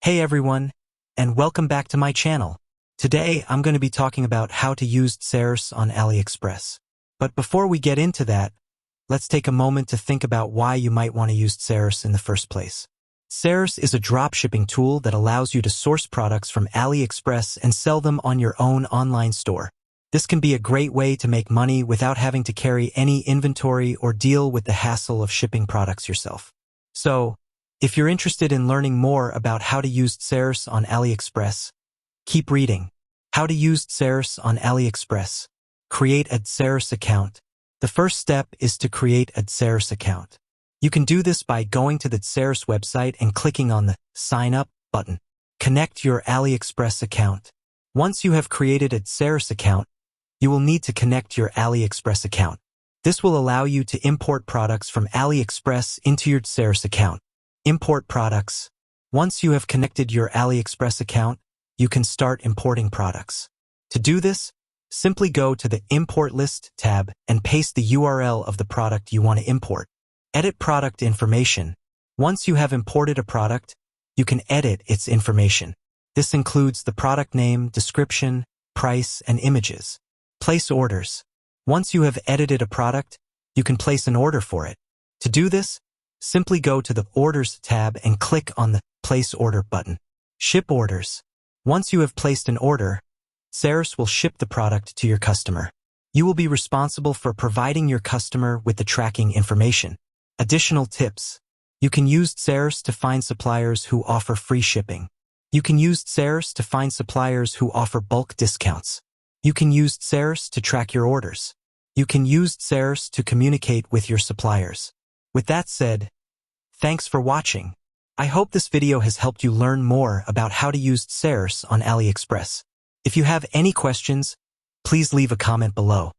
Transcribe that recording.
Hey everyone, and welcome back to my channel. Today, I'm going to be talking about how to use DSers on AliExpress. But before we get into that, let's take a moment to think about why you might want to use DSers in the first place. DSers is a dropshipping tool that allows you to source products from AliExpress and sell them on your own online store. This can be a great way to make money without having to carry any inventory or deal with the hassle of shipping products yourself. So, if you're interested in learning more about how to use DSers on AliExpress, keep reading. How to use DSers on AliExpress. Create a DSers account. The first step is to create a DSers account. You can do this by going to the DSers website and clicking on the Sign Up button. Connect your AliExpress account. Once you have created a DSers account, you will need to connect your AliExpress account. This will allow you to import products from AliExpress into your DSers account. Import products. Once you have connected your AliExpress account, you can start importing products. To do this, simply go to the Import List tab and paste the URL of the product you want to import. Edit product information. Once you have imported a product, you can edit its information. This includes the product name, description, price, and images. Place orders. Once you have edited a product, you can place an order for it. To do this, simply go to the Orders tab and click on the Place Order button. Ship orders. Once you have placed an order, DSers will ship the product to your customer. You will be responsible for providing your customer with the tracking information. Additional tips. You can use DSers to find suppliers who offer free shipping. You can use DSers to find suppliers who offer bulk discounts. You can use DSers to track your orders. You can use DSers to communicate with your suppliers. With that said, thanks for watching. I hope this video has helped you learn more about how to use DSers on AliExpress. If you have any questions, please leave a comment below.